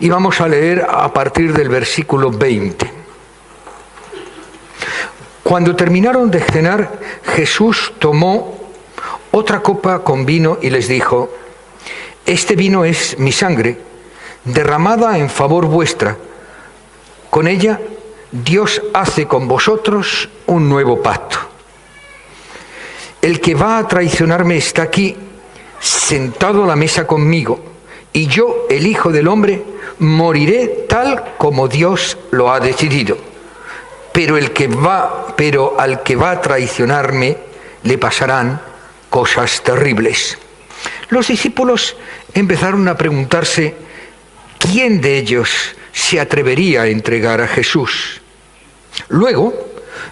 Y vamos a leer a partir del versículo 20. Cuando terminaron de cenar, Jesús tomó otra copa con vino y les dijo: este vino es mi sangre, derramada en favor vuestra. Con ella Dios hace con vosotros un nuevo pacto. El que va a traicionarme está aquí, sentado a la mesa conmigo, y yo, el Hijo del Hombre, moriré tal como Dios lo ha decidido. Pero al que va a traicionarme le pasarán cosas terribles. Los discípulos empezaron a preguntarse quién de ellos se atrevería a entregar a Jesús. Luego,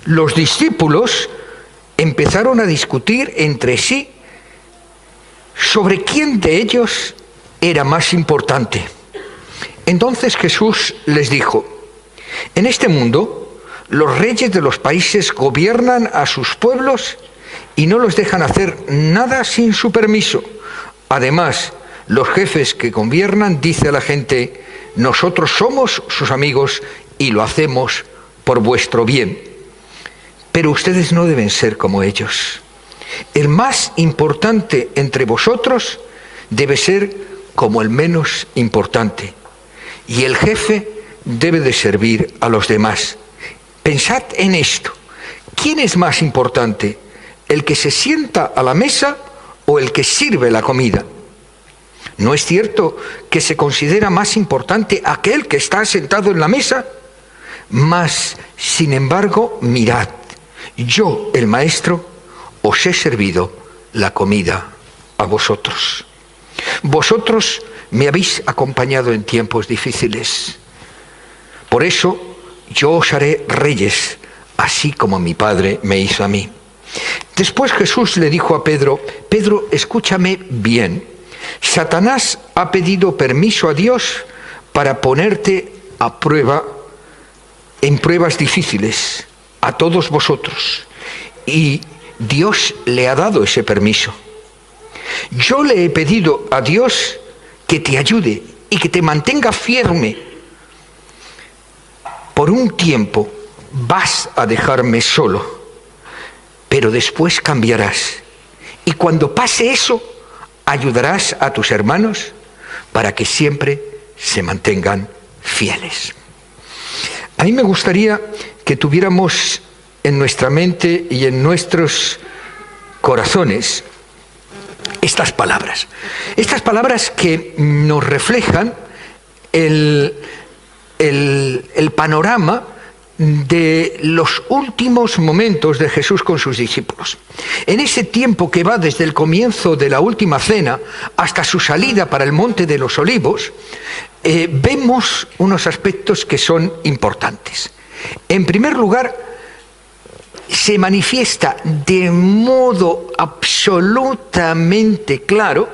los discípulos empezaron a discutir entre sí sobre quién de ellos era más importante. Entonces Jesús les dijo: en este mundo, los reyes de los países gobiernan a sus pueblos y no los dejan hacer nada sin su permiso. Además, los jefes que gobiernan dicen a la gente: nosotros somos sus amigos y lo hacemos por vuestro bien. Pero ustedes no deben ser como ellos. El más importante entre vosotros debe ser como el menos importante, y el jefe debe de servir a los demás. Pensad en esto: ¿quién es más importante, el que se sienta a la mesa o el que sirve la comida? ¿No es cierto que se considera más importante aquel que está sentado en la mesa? Mas, sin embargo, mirad, yo, el Maestro, os he servido la comida a vosotros. Vosotros me habéis acompañado en tiempos difíciles. Por eso yo os haré reyes, así como mi Padre me hizo a mí. Después Jesús le dijo a Pedro: Pedro, escúchame bien. Satanás ha pedido permiso a Dios para ponerte a prueba, en pruebas difíciles, a todos vosotros. Y Dios le ha dado ese permiso. Yo le he pedido a Dios que te ayude y que te mantenga firme. Por un tiempo vas a dejarme solo, pero después cambiarás. Y cuando pase eso, ayudarás a tus hermanos para que siempre se mantengan fieles. A mí me gustaría que tuviéramos en nuestra mente y en nuestros corazones estas palabras que nos reflejan el panorama de los últimos momentos de Jesús con sus discípulos. En ese tiempo que va desde el comienzo de la última cena hasta su salida para el Monte de los Olivos, vemos unos aspectos que son importantes. En primer lugar, se manifiesta de modo absolutamente claro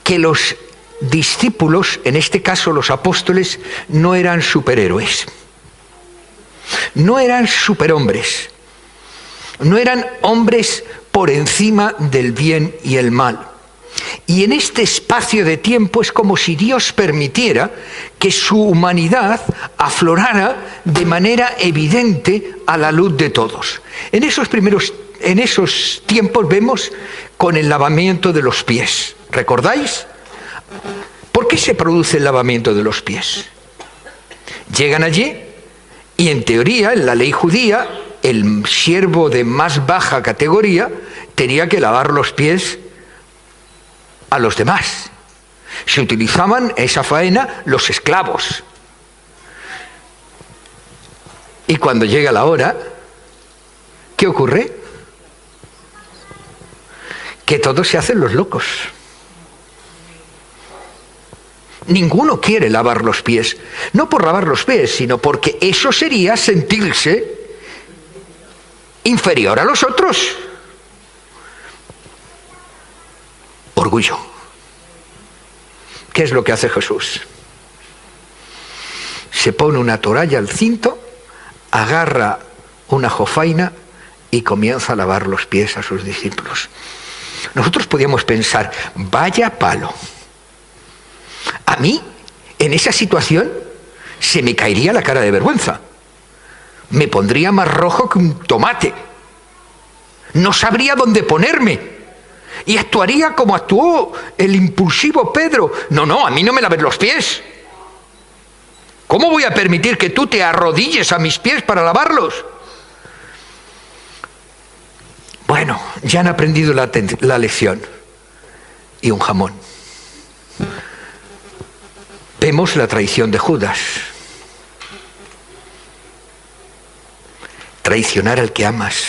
que los discípulos, en este caso los apóstoles, no eran superhéroes, no eran superhombres, no eran hombres por encima del bien y el mal. Y en este espacio de tiempo es como si Dios permitiera que su humanidad aflorara de manera evidente a la luz de todos. En esos tiempos vemos con el lavamiento de los pies. ¿Recordáis? ¿Por qué se produce el lavamiento de los pies? Llegan allí y en teoría, en la ley judía, el siervo de más baja categoría tenía que lavar los pies a los demás. Se utilizaban esa faena los esclavos. Y cuando llega la hora, ¿qué ocurre? Que todos se hacen los locos. Ninguno quiere lavar los pies. No por lavar los pies, sino porque eso sería sentirse inferior a los otros. Orgullo. ¿Qué es lo que hace Jesús? Se pone una toalla al cinto, agarra una jofaina y comienza a lavar los pies a sus discípulos. Nosotros podíamos pensar, vaya palo. A mí En esa situación se me caería la cara de vergüenza. Me pondría más rojo que un tomate. No sabría dónde ponerme. Y actuaría como actuó el impulsivo Pedro. No, a mí no me laves los pies. ¿Cómo voy a permitir que tú te arrodilles a mis pies para lavarlos? Bueno, ya han aprendido la lección. Y un jamón. Vemos la traición de Judas. Traicionar al que amas.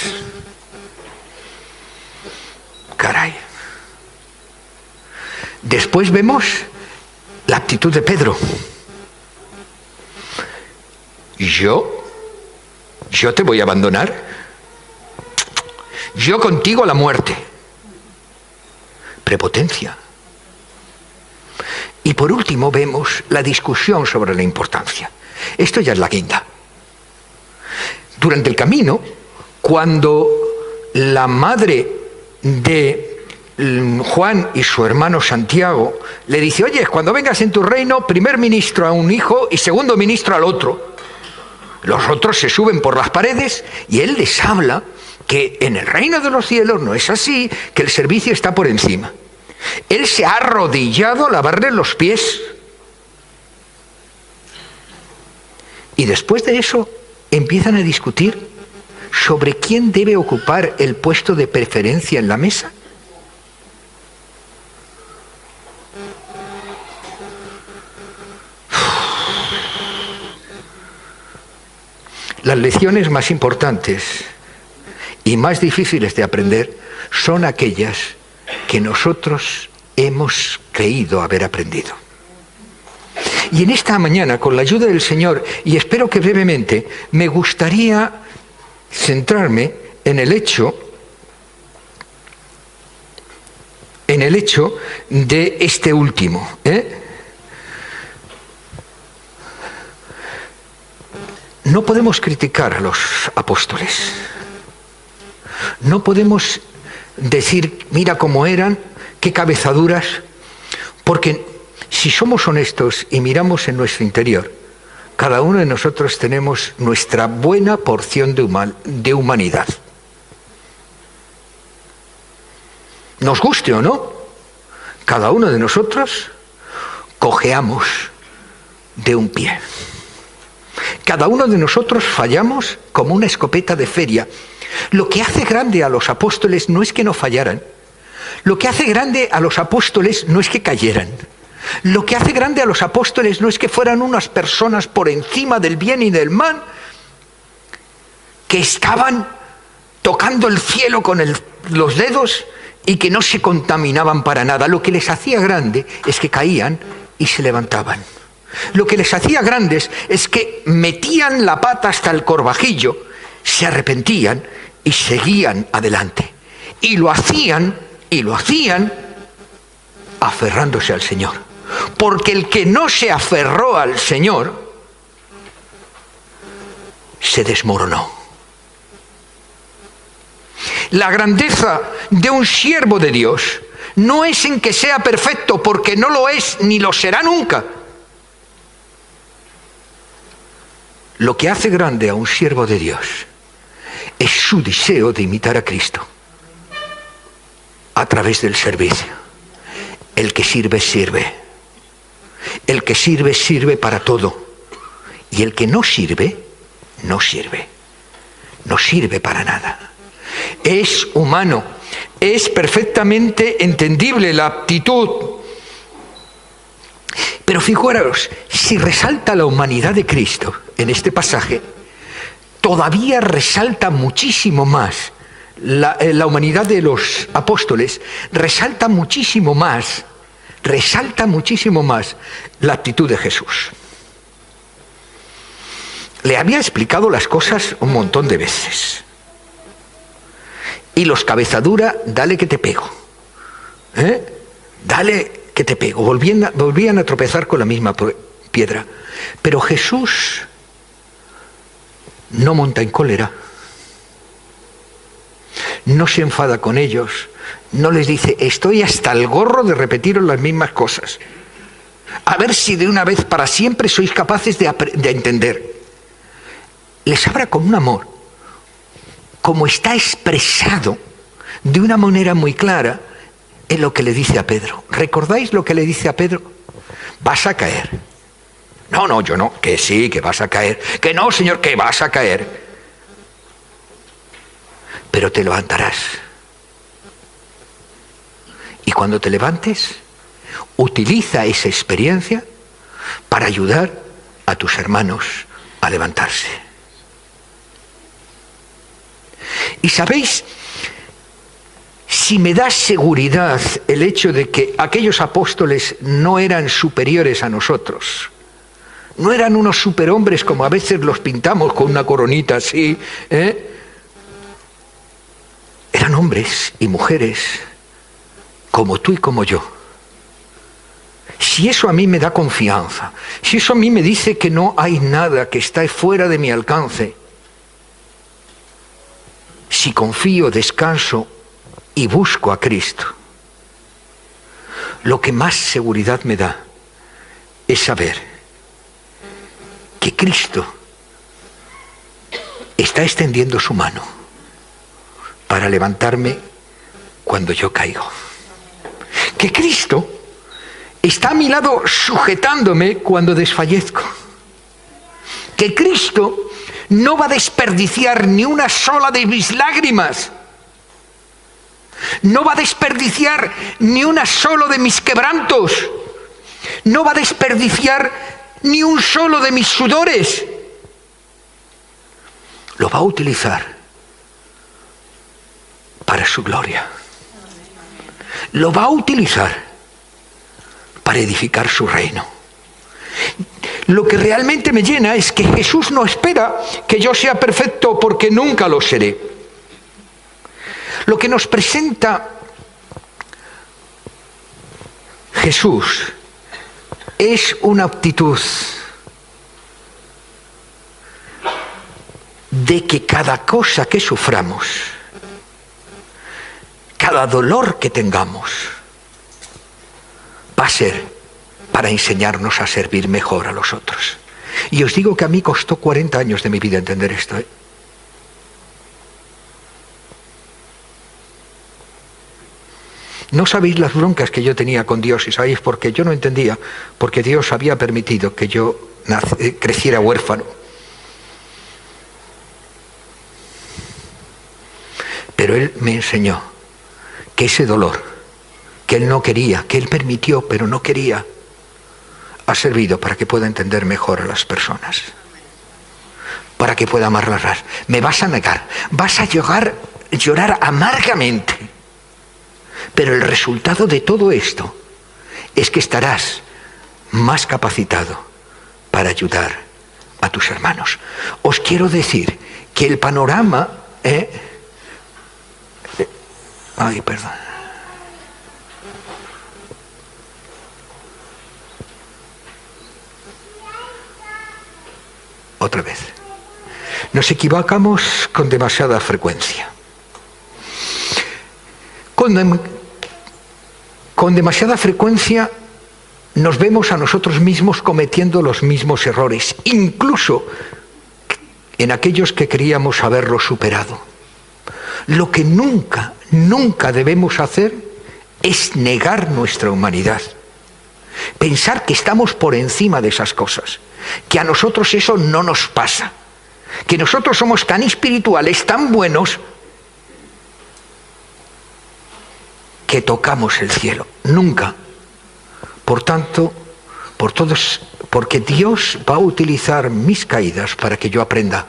Caray. Después vemos la actitud de Pedro. ¿Yo te voy a abandonar? Yo contigo a la muerte. Prepotencia. Y por último vemos la discusión sobre la importancia. Esto ya es la quinta. Durante el camino, cuando la madre de Juan y su hermano Santiago le dice: oye, cuando vengas en tu reino, primer ministro a un hijo y segundo ministro al otro. Los otros se suben por las paredes y él les habla que en el reino de los cielos no es así, que el servicio está por encima. Él se ha arrodillado a lavarle los pies. Y después de eso empiezan a discutir sobre quién debe ocupar el puesto de preferencia en la mesa. Las lecciones más importantes y más difíciles de aprender son aquellas que nosotros hemos creído haber aprendido. Y en esta mañana, con la ayuda del Señor, y espero que brevemente, me gustaría centrarme en el hecho de este último. No podemos criticar a los apóstoles. No podemos decir, mira cómo eran, qué cabezaduras, porque si somos honestos y miramos en nuestro interior, cada uno de nosotros tenemos nuestra buena porción de humanidad. Nos guste o no, cada uno de nosotros cojeamos de un pie. Cada uno de nosotros fallamos como una escopeta de feria. Lo que hace grande a los apóstoles no es que no fallaran. Lo que hace grande a los apóstoles no es que cayeran. Lo que hace grande a los apóstoles no es que fueran unas personas por encima del bien y del mal, que estaban tocando el cielo con los dedos y que no se contaminaban para nada. Lo que les hacía grande es que caían y se levantaban. Lo que les hacía grandes es que metían la pata hasta el corvajillo, se arrepentían y seguían adelante. Y lo hacían aferrándose al Señor. Porque el que no se aferró al Señor se desmoronó. La grandeza de un siervo de Dios no es en que sea perfecto, porque no lo es ni lo será nunca. Lo que hace grande a un siervo de Dios es su deseo de imitar a Cristo a través del servicio. El que sirve, sirve. El que sirve, sirve para todo. Y el que no sirve, no sirve. No sirve para nada. Es humano. Es perfectamente entendible la actitud. Pero fijaros, si resalta la humanidad de Cristo en este pasaje, todavía resalta muchísimo más la humanidad de los apóstoles, resalta muchísimo más la actitud de Jesús. Le había explicado las cosas un montón de veces. Y los cabezadura, dale que te pego. Dale que te pego. Volvían a tropezar con la misma piedra. Pero Jesús no monta en cólera. No se enfada con ellos. No les dice, estoy hasta el gorro de repetiros las mismas cosas. A ver si de una vez para siempre sois capaces de entender. Les habla con un amor, como está expresado de una manera muy clara en lo que le dice a Pedro. ¿Recordáis lo que le dice a Pedro? Vas a caer. No, yo no. Que sí, que vas a caer. Que no, Señor, que vas a caer. Pero te levantarás. Y cuando te levantes, utiliza esa experiencia para ayudar a tus hermanos a levantarse. Y sabéis, si me da seguridad el hecho de que aquellos apóstoles no eran superiores a nosotros, no eran unos superhombres como a veces los pintamos con una coronita así, eran hombres y mujeres como tú y como yo. Si eso a mí me da confianza, si eso a mí me dice que no hay nada que está fuera de mi alcance, si confío, descanso y busco a Cristo, lo que más seguridad me da es saber que Cristo está extendiendo su mano para levantarme cuando yo caigo. Que Cristo está a mi lado sujetándome cuando desfallezco. Que Cristo no va a desperdiciar ni una sola de mis lágrimas. No va a desperdiciar ni una sola de mis quebrantos. No va a desperdiciar ni un solo de mis sudores. Lo va a utilizar para su gloria. Lo va a utilizar para edificar su reino. Lo que realmente me llena es que Jesús no espera que yo sea perfecto, porque nunca lo seré. Lo que nos presenta Jesús es una actitud de que cada cosa que suframos, cada dolor que tengamos, va a ser para enseñarnos a servir mejor a los otros. Y os digo que a mí costó 40 años de mi vida entender esto. No sabéis las broncas que yo tenía con Dios, y sabéis por qué. Yo no entendía, porque Dios había permitido que yo creciera huérfano. Pero Él me enseñó que ese dolor, que Él no quería, que Él permitió, pero no quería, ha servido para que pueda entender mejor a las personas, para que pueda amarlas. Me vas a negar, vas a llorar amargamente, pero el resultado de todo esto es que estarás más capacitado para ayudar a tus hermanos. Os quiero decir que el panorama... Ay, perdón. Otra vez. Nos equivocamos con demasiada frecuencia. Con demasiada frecuencia nos vemos a nosotros mismos cometiendo los mismos errores, incluso en aquellos que creíamos haberlos superado. Lo que nunca debemos hacer es negar nuestra humanidad. Pensar que estamos por encima de esas cosas, que a nosotros eso no nos pasa, que nosotros somos tan espirituales, tan buenos, que tocamos el cielo. Nunca. Por tanto, porque Dios va a utilizar mis caídas para que yo aprenda.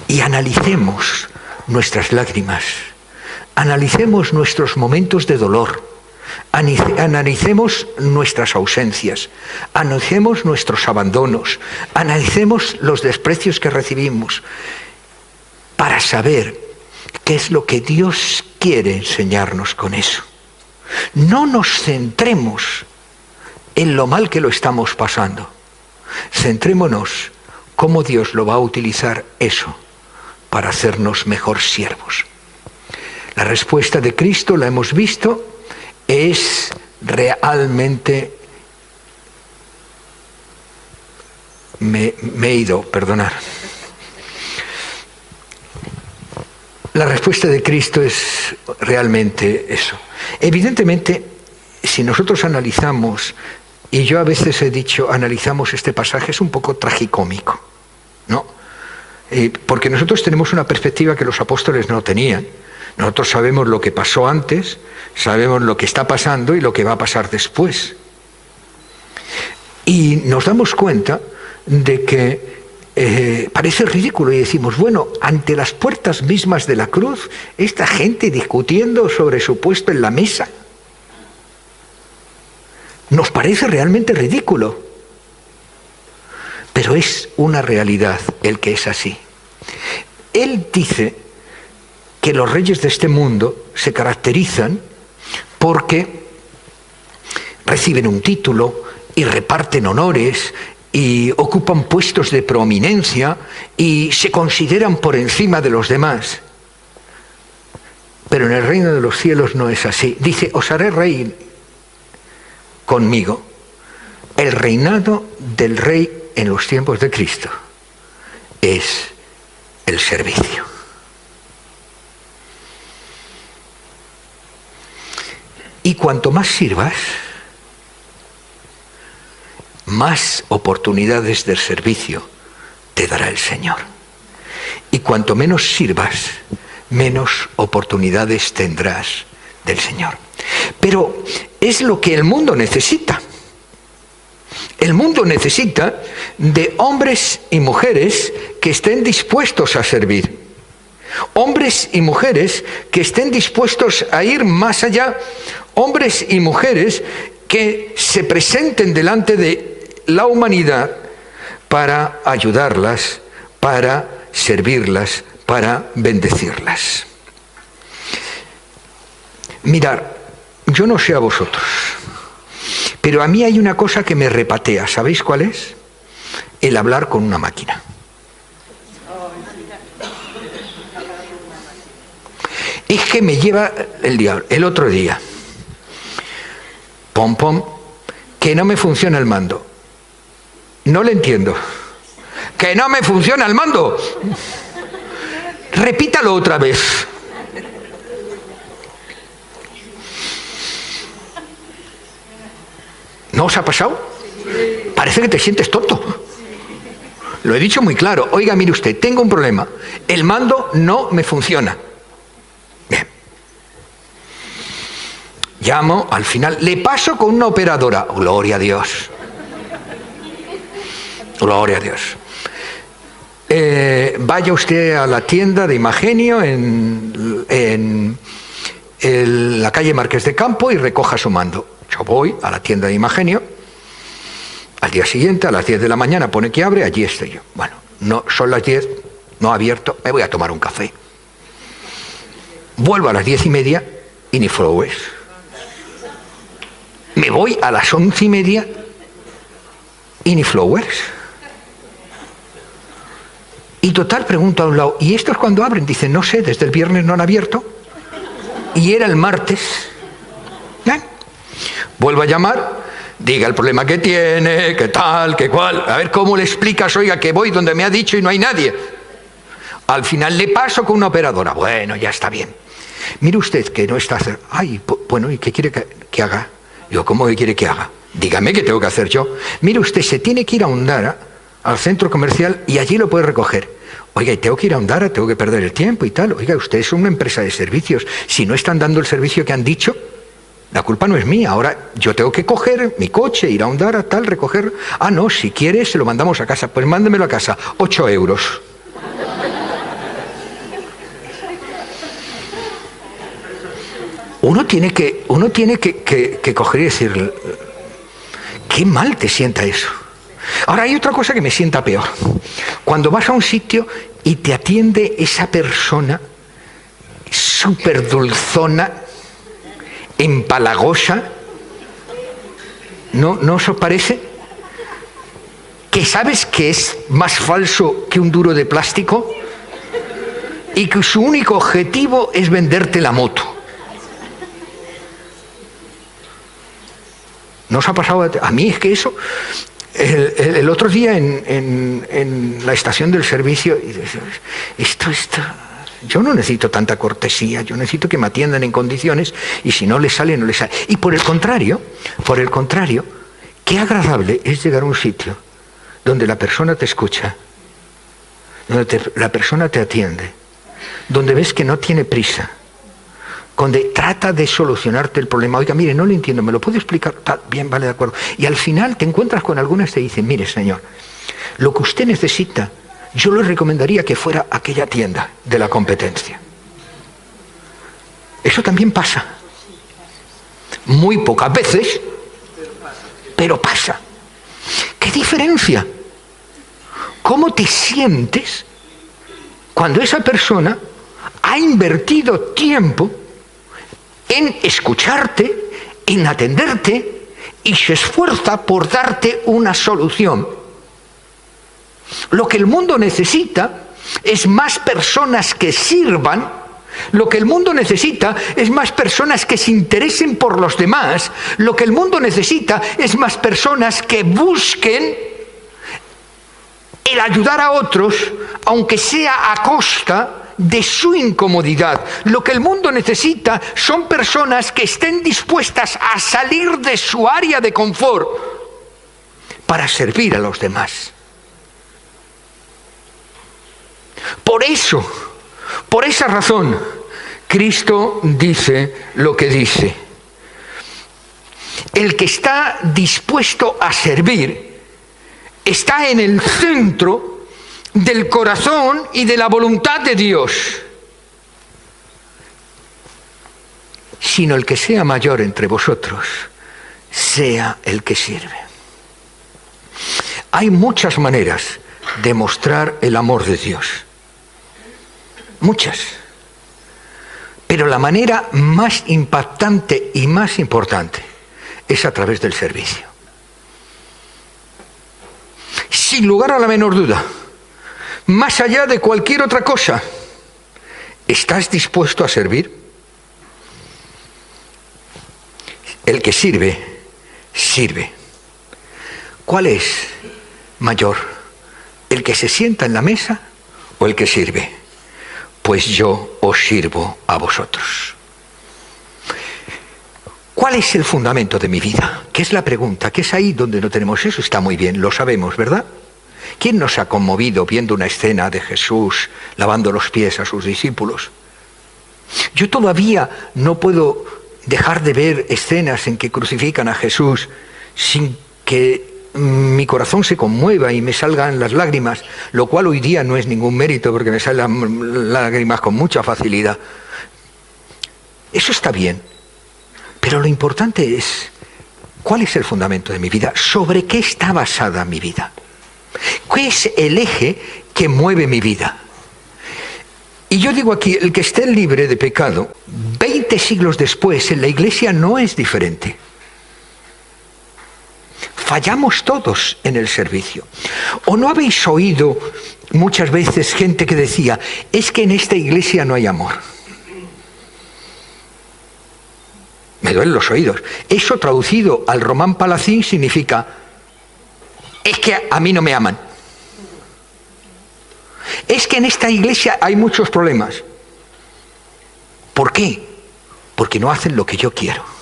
Y analicemos nuestras lágrimas, analicemos nuestros momentos de dolor, analicemos nuestras ausencias, analicemos nuestros abandonos, analicemos los desprecios que recibimos, para saber qué es lo que Dios quiere enseñarnos con eso. No nos centremos en lo mal que lo estamos pasando. Centrémonos cómo Dios lo va a utilizar eso para hacernos mejor siervos. La respuesta de Cristo, la hemos visto, es realmente Me he ido, perdonar. La respuesta de Cristo es realmente eso. Evidentemente, si nosotros analizamos, y yo a veces he dicho, analizamos este pasaje, es un poco tragicómico, ¿no? Porque nosotros tenemos una perspectiva que los apóstoles no tenían. Nosotros sabemos lo que pasó antes, sabemos lo que está pasando y lo que va a pasar después. Y nos damos cuenta de que parece ridículo y decimos, bueno, ante las puertas mismas de la cruz, esta gente discutiendo sobre su puesto en la mesa, nos parece realmente ridículo, pero es una realidad el que es así. Él dice que los reyes de este mundo se caracterizan porque reciben un título y reparten honores y ocupan puestos de prominencia y se consideran por encima de los demás. Pero en el reino de los cielos no es así. Dice, os haré rey conmigo. El reinado del rey en los tiempos de Cristo es el servicio. Y cuanto más sirvas, más oportunidades de servicio te dará el Señor. Y cuanto menos sirvas, menos oportunidades tendrás del Señor. Pero es lo que el mundo necesita. El mundo necesita de hombres y mujeres que estén dispuestos a servir. Hombres y mujeres que estén dispuestos a ir más allá. Hombres y mujeres que se presenten delante de la humanidad para ayudarlas, para servirlas, para bendecirlas. Mirad, yo no sé a vosotros, pero a mí hay una cosa que me repatea. ¿Sabéis cuál es? El hablar con una máquina. Es que me lleva el diablo. El otro día, pom pom, que no me funciona el mando. No le entiendo. Que no me funciona el mando. Repítalo otra vez. ¿No os ha pasado? Parece que te sientes tonto. Lo he dicho muy claro. Oiga, mire usted, tengo un problema. El mando no me funciona. Bien. Llamo, al final, le paso con una operadora. Gloria a Dios. Gloria a Dios. Vaya usted a la tienda de Imagenio en la calle Marqués de Campo y recoja su mando. Yo voy a la tienda de Imagenio, al día siguiente, a las 10 de la mañana, pone que abre, allí estoy yo. Bueno, no, son las 10, no ha abierto, me voy a tomar un café. Vuelvo a las 10:30 y ni flowers. Me voy a las 11:30 y ni flowers. Y total, pregunto a un lado, ¿y estos cuándo abren? Dicen, no sé, desde el viernes no han abierto. Y era el martes. ¿Eh? Vuelvo a llamar, diga el problema que tiene, qué tal, qué cual. A ver cómo le explicas, oiga, que voy donde me ha dicho y no hay nadie. Al final le paso con una operadora. Bueno, ya está bien. Mire usted que no está... Ay, bueno, ¿y qué quiere que haga? Yo, ¿cómo que quiere que haga? Dígame qué tengo que hacer yo. Mire usted, se tiene que ir a Ondara, al centro comercial, y allí lo puede recoger. Oiga, y tengo que ir a Ondara, tengo que perder el tiempo y tal. Oiga, usted es una empresa de servicios. Si no están dando el servicio que han dicho, la culpa no es mía. Ahora yo tengo que coger mi coche, ir a Ondara, tal, recoger. Ah, no, si quiere se lo mandamos a casa. Pues mándemelo a casa, 8 euros. Uno tiene que coger y decir, qué mal te sienta eso. Ahora hay otra cosa que me sienta peor. Cuando vas a un sitio y te atiende esa persona súper dulzona, empalagosa, ¿no os parece? Que sabes que es más falso que un duro de plástico y que su único objetivo es venderte la moto. ¿No os ha pasado? A mí es que eso... El otro día en la estación del servicio, esto, yo no necesito tanta cortesía, yo necesito que me atiendan en condiciones, y si no les sale, no les sale. Y por el contrario, qué agradable es llegar a un sitio donde la persona te escucha, donde la persona te atiende, donde ves que no tiene prisa, donde trata de solucionarte el problema. Oiga, mire, no lo entiendo, ¿me lo puede explicar? Bien, vale, de acuerdo. Y al final te encuentras con algunas que te dicen, mire, señor, lo que usted necesita, yo le recomendaría que fuera a aquella tienda de la competencia. Eso también pasa. Muy pocas veces, pero pasa. ¿Qué diferencia? ¿Cómo te sientes cuando esa persona ha invertido tiempo en escucharte, en atenderte, y se esfuerza por darte una solución? Lo que el mundo necesita es más personas que sirvan. Lo que el mundo necesita es más personas que se interesen por los demás. Lo que el mundo necesita es más personas que busquen el ayudar a otros, aunque sea a costa de su incomodidad. Lo que el mundo necesita son personas que estén dispuestas a salir de su área de confort para servir a los demás. Por esa razón, Cristo dice lo que dice. El que está dispuesto a servir está en el centro del corazón y de la voluntad de Dios. Sino el que sea mayor entre vosotros, sea el que sirve. Hay muchas maneras de mostrar el amor de Dios. Muchas. Pero la manera más impactante y más importante es a través del servicio. Sin lugar a la menor duda, más allá de cualquier otra cosa, ¿estás dispuesto a servir? El que sirve, sirve. ¿Cuál es mayor? ¿El que se sienta en la mesa o el que sirve? Pues yo os sirvo a vosotros. ¿Cuál es el fundamento de mi vida? ¿Qué es la pregunta? ¿Qué es ahí donde no tenemos eso? Está muy bien, lo sabemos, ¿verdad? ¿Quién nos ha conmovido viendo una escena de Jesús lavando los pies a sus discípulos? Yo todavía no puedo dejar de ver escenas en que crucifican a Jesús sin que mi corazón se conmueva y me salgan las lágrimas, lo cual hoy día no es ningún mérito porque me salen lágrimas con mucha facilidad. Eso está bien, pero lo importante es, ¿cuál es el fundamento de mi vida? ¿Sobre qué está basada mi vida? ¿Qué es el eje que mueve mi vida? Y yo digo aquí, el que esté libre de pecado, 20 siglos después, en la Iglesia no es diferente. Fallamos todos en el servicio. ¿O no habéis oído muchas veces gente que decía, es que en esta iglesia no hay amor? Me duelen los oídos. Eso traducido al román palacín significa, es que a mí no me aman. Es que en esta iglesia hay muchos problemas. ¿Por qué? Porque no hacen lo que yo quiero.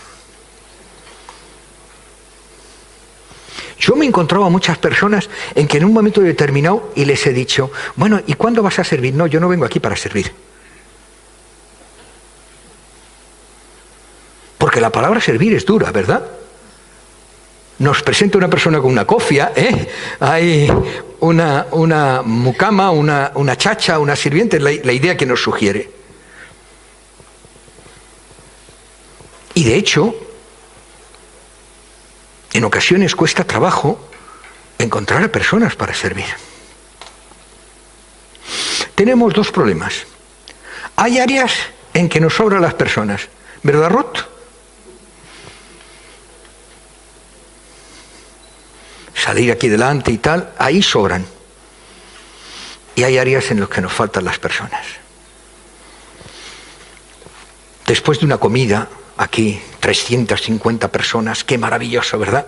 Yo me he encontrado a muchas personas en que en un momento determinado y les he dicho, bueno, ¿y cuándo vas a servir? No, yo no vengo aquí para servir. Porque la palabra servir es dura, ¿verdad? Nos presenta una persona con una cofia, hay una mucama, una chacha, una sirviente, la idea que nos sugiere. Y de hecho, en ocasiones cuesta trabajo encontrar a personas para servir. Tenemos dos problemas. Hay áreas en que nos sobran las personas, ¿verdad, Ruth? Salir aquí delante y tal, ahí sobran. Y hay áreas en las que nos faltan las personas. Después de una comida, aquí 350 personas, qué maravilloso, ¿verdad?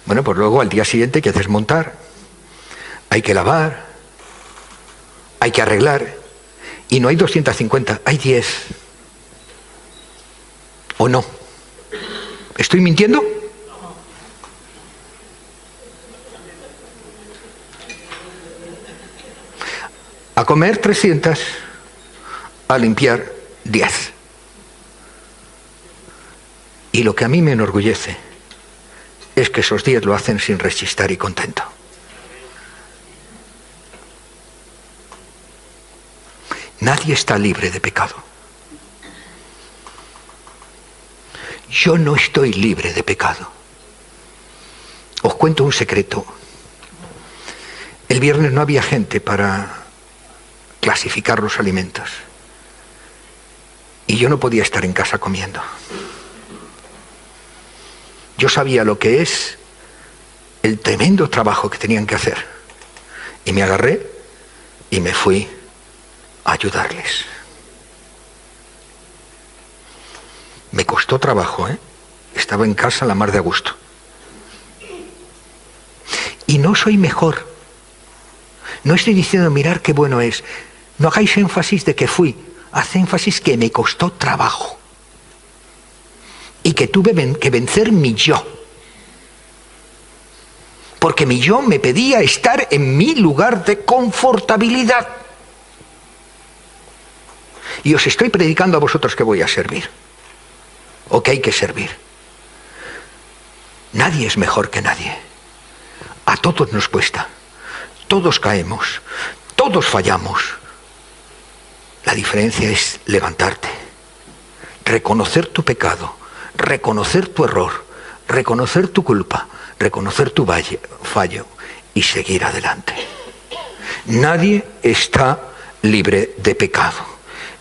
Bueno, pues luego al día siguiente hay que desmontar, hay que lavar, hay que arreglar, y no hay 250, hay 10. ¿O no? ¿Estoy mintiendo? A comer 300, a limpiar 10. Y lo que a mí me enorgullece es que esos 10 lo hacen sin rechistar y contento. Nadie está libre de pecado. Yo no estoy libre de pecado. Os cuento un secreto. El viernes no había gente para clasificar los alimentos. Y yo no podía estar en casa comiendo. Yo sabía lo que es el tremendo trabajo que tenían que hacer. Y me agarré y me fui a ayudarles. Me costó trabajo, ¿eh? Estaba en casa a la mar de a gusto. Y no soy mejor. No estoy diciendo, mirar qué bueno es. No hagáis énfasis de que fui. Haz énfasis que me costó trabajo. Y que tuve que vencer mi yo. Porque mi yo me pedía estar en mi lugar de confortabilidad. Y os estoy predicando a vosotros que voy a servir. O que hay que servir. Nadie es mejor que nadie. A todos nos cuesta. Todos caemos. Todos fallamos. La diferencia es levantarte. Reconocer tu pecado. Reconocer tu error. Reconocer tu culpa. Reconocer tu fallo. Y seguir adelante. Nadie está libre de pecado.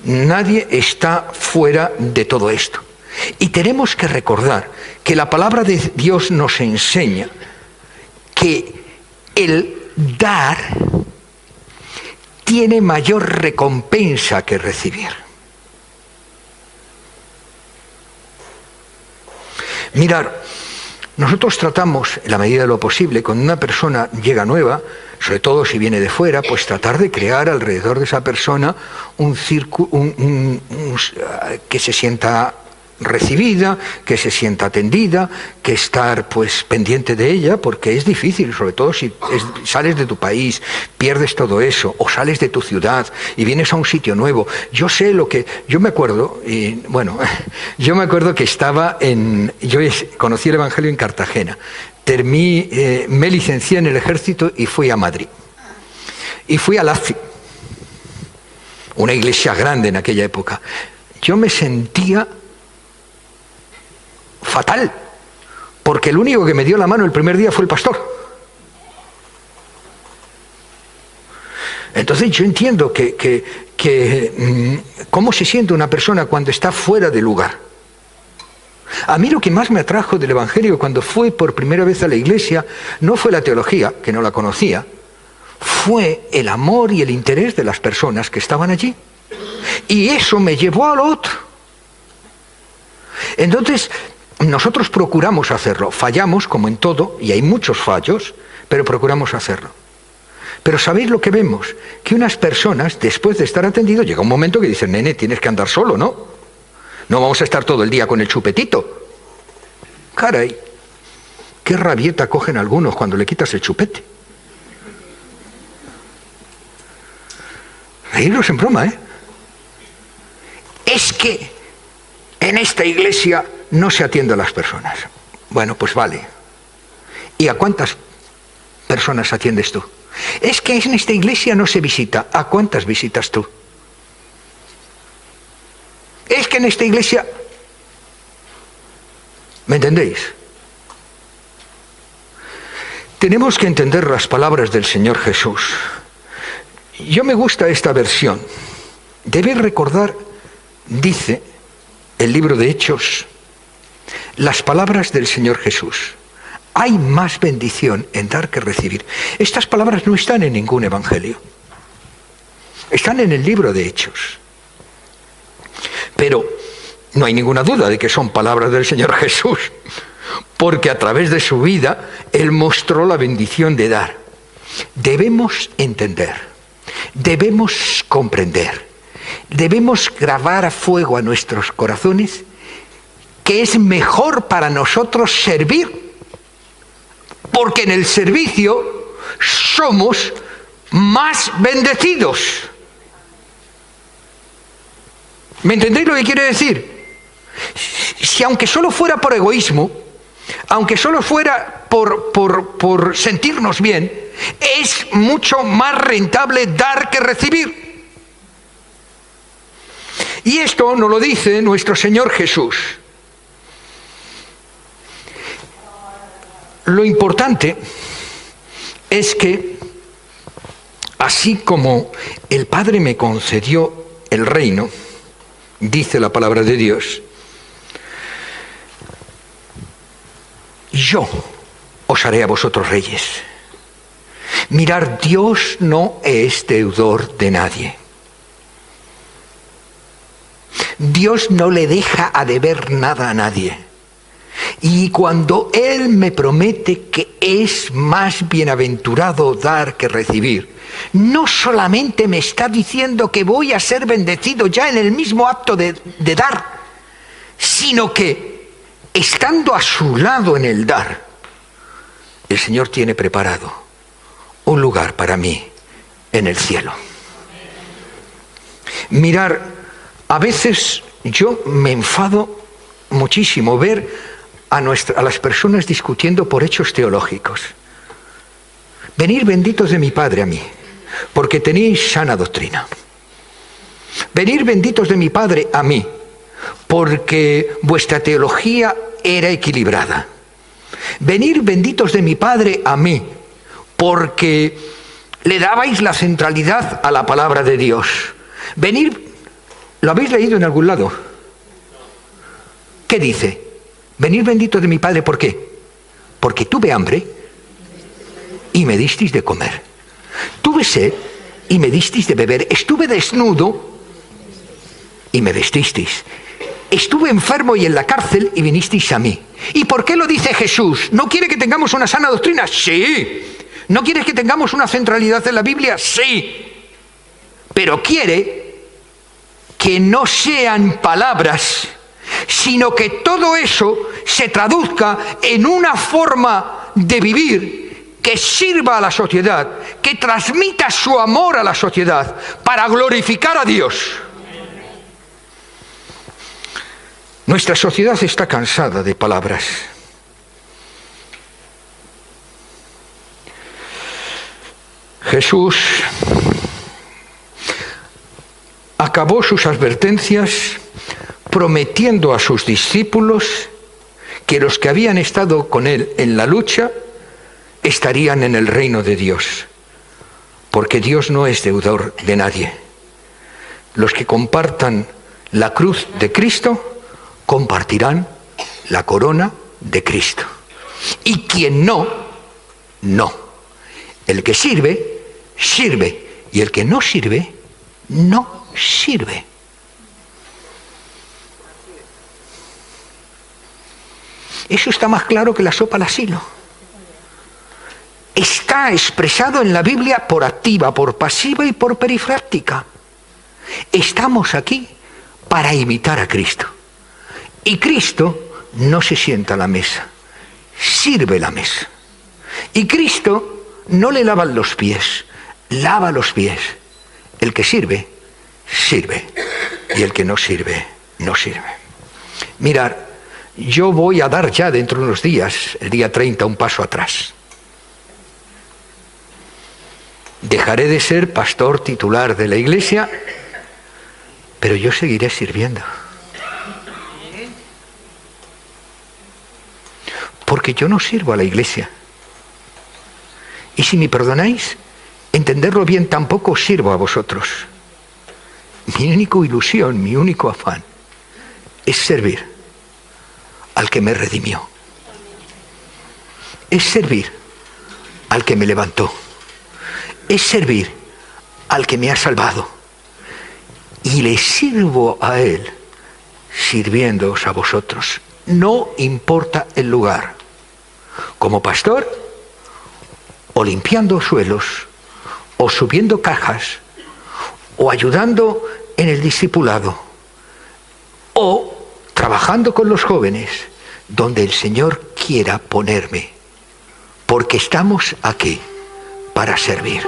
Nadie está fuera de todo esto. Y tenemos que recordar que la palabra de Dios nos enseña que el dar tiene mayor recompensa que recibir. Mirar, nosotros tratamos, en la medida de lo posible, cuando una persona llega nueva, sobre todo si viene de fuera, pues tratar de crear alrededor de esa persona un círculo, que se sienta recibida, que se sienta atendida, que estar pues pendiente de ella, porque es difícil, sobre todo si sales de tu país, pierdes todo eso, o sales de tu ciudad y vienes a un sitio nuevo. Yo me acuerdo que estaba yo conocí el Evangelio en Cartagena, me licencié en el ejército y fui a Madrid. Y fui a Laci, una iglesia grande en aquella época. Yo me sentía fatal, porque el único que me dio la mano el primer día fue el pastor. Entonces yo entiendo cómo se siente una persona cuando está fuera de lugar. A mí lo que más me atrajo del Evangelio cuando fui por primera vez a la iglesia no fue la teología, que no la conocía, fue el amor y el interés de las personas que estaban allí. Y eso me llevó a lo otro. Entonces, nosotros procuramos hacerlo. Fallamos, como en todo, y hay muchos fallos, pero procuramos hacerlo. Pero ¿sabéis lo que vemos? Que unas personas, después de estar atendidos, llega un momento que dicen, nene, tienes que andar solo, ¿no? No vamos a estar todo el día con el chupetito. Caray, qué rabieta cogen algunos cuando le quitas el chupete. Reíros en broma, ¿eh? Es que en esta iglesia no se atiende a las personas. Bueno, pues vale. ¿Y a cuántas personas atiendes tú? Es que en esta iglesia no se visita. ¿A cuántas visitas tú? Es que en esta iglesia... ¿Me entendéis? Tenemos que entender las palabras del Señor Jesús. Yo me gusta esta versión. Debéis recordar, dice el libro de Hechos, las palabras del Señor Jesús. Hay más bendición en dar que recibir. Estas palabras no están en ningún evangelio. Están en el libro de Hechos. Pero no hay ninguna duda de que son palabras del Señor Jesús. porque a través de su vida Él mostró la bendición de dar. Debemos entender, debemos comprender, debemos grabar a fuego a nuestros corazones que es mejor para nosotros servir, porque en el servicio somos más bendecidos. ¿Me entendéis lo que quiere decir? Si aunque solo fuera por egoísmo, aunque solo fuera por sentirnos bien, es mucho más rentable dar que recibir. Y esto nos lo dice nuestro Señor Jesús. Lo importante es que, así como el Padre me concedió el reino, dice la palabra de Dios, yo os haré a vosotros reyes. Mirad, Dios no es deudor de nadie. Dios no le deja a deber nada a nadie. Y cuando Él me promete que es más bienaventurado dar que recibir, no solamente me está diciendo que voy a ser bendecido ya en el mismo acto de dar, sino que estando a su lado en el dar, el Señor tiene preparado un lugar para mí en el cielo. Mirar, a veces yo me enfado muchísimo ver a las personas discutiendo por hechos teológicos. Venid benditos de mi Padre a mí, porque tenéis sana doctrina. Venid benditos de mi Padre a mí, porque vuestra teología era equilibrada. Venid benditos de mi Padre a mí, porque le dabais la centralidad a la palabra de Dios. Venid, ¿lo habéis leído en algún lado? ¿Qué dice? Venid benditos de mi Padre, ¿por qué? Porque tuve hambre y me disteis de comer. Tuve sed y me disteis de beber. Estuve desnudo y me vestisteis. Estuve enfermo y en la cárcel y vinisteis a mí. ¿Y por qué lo dice Jesús? ¿No quiere que tengamos una sana doctrina? Sí. ¿No quiere que tengamos una centralidad en la Biblia? Sí. Pero quiere que no sean palabras, sino que todo eso se traduzca en una forma de vivir que sirva a la sociedad, que transmita su amor a la sociedad para glorificar a Dios. Nuestra sociedad está cansada de palabras. Jesús acabó sus advertencias prometiendo a sus discípulos que los que habían estado con él en la lucha estarían en el reino de Dios, porque Dios no es deudor de nadie. Los que compartan la cruz de Cristo compartirán la corona de Cristo. Y quien no, no. El que sirve, sirve. Y el que no sirve, no sirve. Eso está más claro que la sopa al asilo. Está expresado en la Biblia por activa, por pasiva y por perifráctica. Estamos aquí para imitar a Cristo. Y Cristo no se sienta a la mesa, sirve la mesa. Y Cristo no le lava los pies, lava los pies. El que sirve, sirve. Y el que no sirve, no sirve. Mirad, yo voy a dar ya dentro de unos días, el día 30, un paso atrás. Dejaré de ser pastor titular de la iglesia, pero yo seguiré sirviendo. Porque yo no sirvo a la iglesia. Y si me perdonáis, entenderlo bien, tampoco sirvo a vosotros. Mi única ilusión, mi único afán, es servir al que me redimió. Es servir al que me levantó. Es servir al que me ha salvado. Y le sirvo a Él, sirviéndoos a vosotros. no importa el lugar. Como pastor, o limpiando suelos, o subiendo cajas, o ayudando en el discipulado, o trabajando con los jóvenes, donde el Señor quiera ponerme, porque estamos aquí para servir.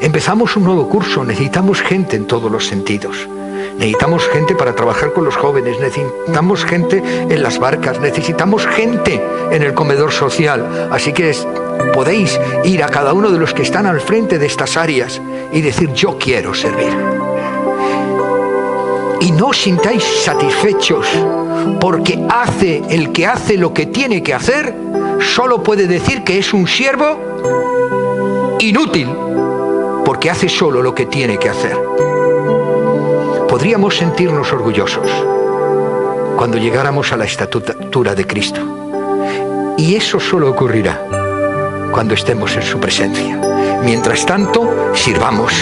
Empezamos un nuevo curso, necesitamos gente en todos los sentidos. Necesitamos gente para trabajar con los jóvenes, necesitamos gente en las barcas, necesitamos gente en el comedor social. Así que podéis ir a cada uno de los que están al frente de estas áreas y decir: yo quiero servir. Y no os sintáis satisfechos, porque el que hace lo que tiene que hacer, solo puede decir que es un siervo inútil, porque hace solo lo que tiene que hacer. Podríamos sentirnos orgullosos cuando llegáramos a la estatura de Cristo. Y eso solo ocurrirá cuando estemos en su presencia. Mientras tanto, sirvamos.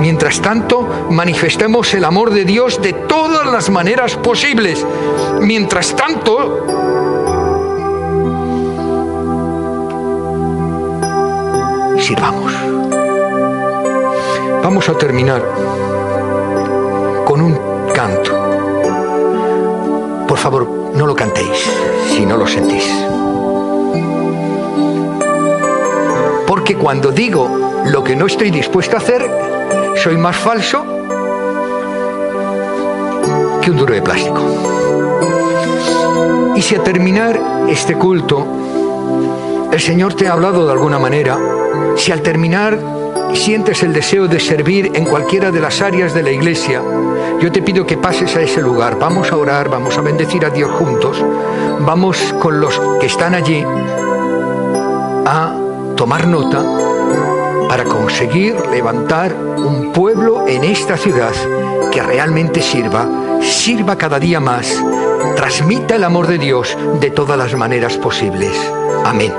Mientras tanto, manifestemos el amor de Dios de todas las maneras posibles. Mientras tanto, sirvamos. Vamos a terminar con un canto. Por favor, no lo cantéis si no lo sentís. Porque cuando digo lo que no estoy dispuesto a hacer, soy más falso que un duro de plástico. Y si a terminar este culto el Señor te ha hablado de alguna manera, si al terminar sientes el deseo de servir en cualquiera de las áreas de la iglesia, yo te pido que pases a ese lugar. Vamos a orar, vamos a bendecir a Dios juntos, vamos con los que están allí a tomar nota para conseguir levantar un pueblo en esta ciudad que realmente sirva cada día más, transmita el amor de Dios de todas las maneras posibles. Amén.